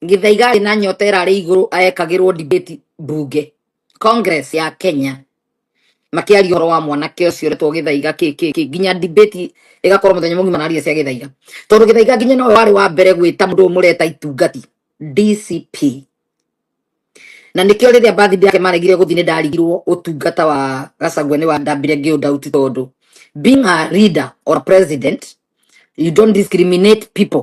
Githaiga na nyota irari iguru aekagirwo debate bunge Congress ya Kenya makiaria horo wa mwanake ucio retwo Githaiga ginya debate igakorwo muthenya mugima naria cia Githaiga tondu Githaiga ginya no wari wa mbere gwita mundu mureta itungati DCP na nikio riria birthday yake maregire guthi ni ndarigirwo utungata wa Gachagua ni wa ndambire ngiundauti tondu being a leader or a president you don't discriminate people.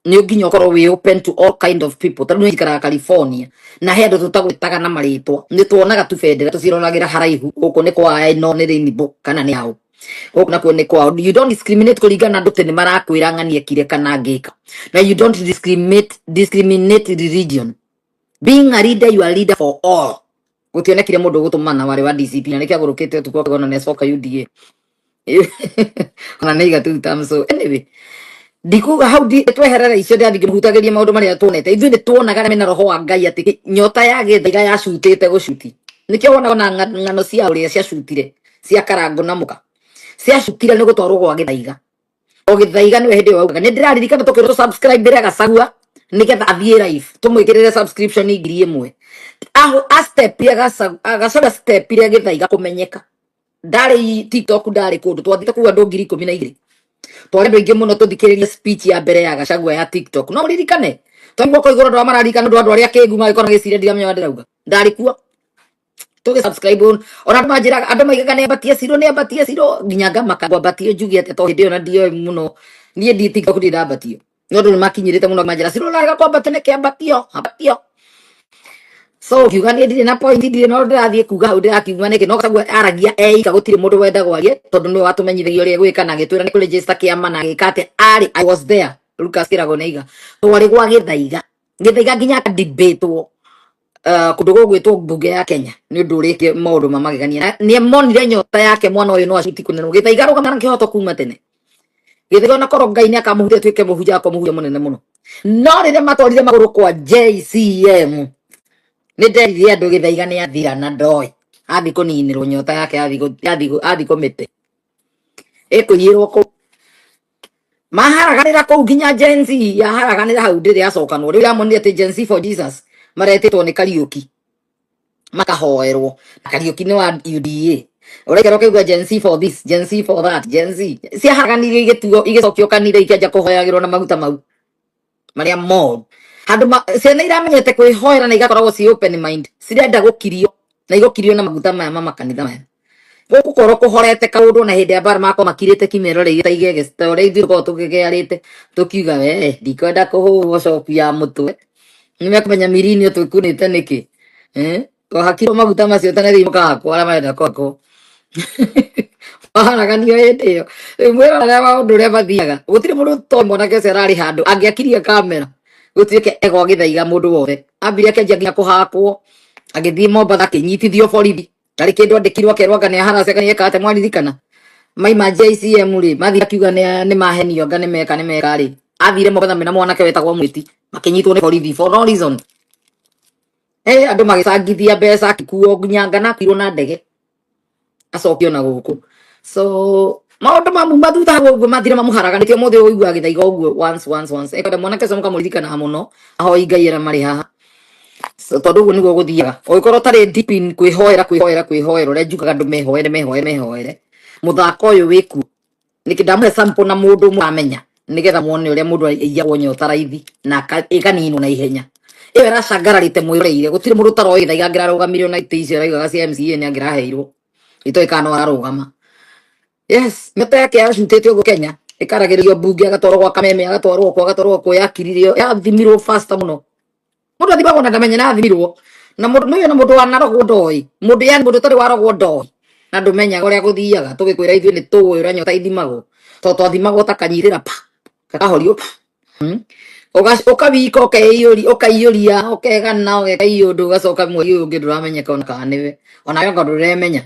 Ni nginya ukorwo we open to all kind of people. Tondu ni ikara California na he andu tutagwitaga na maritwa ni tuonaga tu bendera tuciroragira haraihu guku ni kwa no ni Rainbow kana ni hau guku nakuo ni kwa you don't discriminate kuringana ndu tene marakwira ng'anie kire kana ngika na you don't discriminate religion. Being a leader, you are a leader for all. Gutionekire mundu gutumana wari wa DCP na nikia gurukite tukwa kona nesoka UDA kana neiga tu tamso anyway dikuga how di tweherera icio ndathi ngihutagiria maundu maria tuonete ithu ni tuonaga mena roho wa Ngai ati nyota ya Githaiga ya shutite gushuti nikio wona ng'ano cia uria cia shutire cia karango na muka cia shutire ni gutwarwo gwa Githaiga o Githaiga ni hindi wauga ni ndiraririkana tukiro subscribe mbere Gachagua nigetha athie live tumwikirire subscription 1,000 a step ya Gachagua step ya Githaiga kumenyeka ndari TikTok ndari kundu twathite kuwa ndo 12,000 twari ndu ingi muno tuthikiririe speech ya mbere ya Gachagua ya TikTok no ririkane twaigua ko igoro ndo mararikana ndo andu aria kingu magikora gicire ndiramenya ndirauga ndari kuwa tuge subscribe ona majira andu maigaga ne batie Shiru nginya ngamaka batie njugi ate to hindi ona ndio muno nie ndi TikTok ndi ndabatio no ndu makinyirite muno majira Shiru naraga kwamba tene ke abatio so kiuga ni ndire na point ndire no ndirathie kuga hau ndirakiuga niki no Gachagua aragia eika gutire mundu wenda gwarie tondu ni watumenyithagia uria gwika na gitwira ni ku register kiama na gikate ari I was there Lucas Kirago neiga twari gwa Githaiga nginya debate wo kundu gugwitwo bunge ya Kenya ni undu urike maundu mamagegania ni monire nyota yake mwana uyu no acuti kunene Githaiga rugama na kihoto kuma tene Githaiga na koro Ngai ni akamuhutia twike muhunja akamuhutia munene muno no rire matwarire maguru kwa JCM ni nderire andu Githaiga ni athira na ndoi athi kuninirwo nyota yake athi kumite ikuyirwo ku maharaganira ku nginya Gen Z yaharaganira hau ndiri acokanwo riu amonire ati Gen Z for Jesus maretitwo ni Kariuki makahoerwo Kariuki ni wa UDA urekero kigwa Gen Z for this Gen Z for that Gen Z cia haraganire igituo igicokio kanire ikianja kuhoyagirwo na maguta mau maria mo handu ciana iramenyete kwihoera na igakoragwo ci open mind cirenda gukirio na igokirio na maguta maya makanitha maya guku koro kuhorete kaundu na hindi abara mako makirite kimero ri taigege story ithu ko tukigearite tukiuga we ndikwenda kuhuo shop ya mutwe nimekumenya mirini tukunite niki ko hakiro maguta macio tane ri mukako ara maenda kwako aharaganio hindi yo mwera na maundu ria bathiaga gutire mundu to mwana kese arari handu angiakiria kamera gutike ego Githaiga mundu wothe ambire akenjia nginya kuhakwo agithii Mombatha kinyitithio borithi tari kindu andikirwo akerwa ngane haraceka ni ekate mwaririkana maima JCM ri mathira kiuga ni mahenio ngane meka ri athire Mombatha mena mwanake wetagwo mwiti makinyitwo ni borithi for no reason andu magicangithia mbeca kikuo nginya ngana kirwo na ndege acokio na guku so maundu mamu mathutha gugu mathire mamuharaganitio muthe uigua Githaiga uguo once ekada mwanake comuka muririkana muno ahoi Ngai ara mari haha so tondu uguo niguo guthiaga ugikorwo tari deep in kwihoera uria njugaga andu mehoere muthako uyu wiku nikindamuhe sample na mundu mwamenya nigetha muone uria mundu aiyagwo nyota raithi na ikaninwo na ihenya iyo iracangararite mwireire gutire mundu taroi Githaiga ngirarugamirio na ite icio raigaga cia MCA ni angiraheirwo itoikano ararugama yes nyota yake yacutitio go Kenya ikaragirio bunge agatwarwo gwa Kameme agatwarwo kwa yakiririo yathimirwo faster muno mundu athimagwo na ndamenya na athimirwo na mundu uyu na mundu wa narogwo ndoi mundu yani mundu tari warogwo ndoi na ndumenyaga uria guthiaga tugikwira ithuĩ ni tuwe uria nyota ithimagwo to twathimagwo ta kanyirira pa kakahorio ukawika ukaiyuria ukegana ugeka iundu ugacoka mweri uyu ungi nduramenyeka ona kana niwe ona yo nduremenya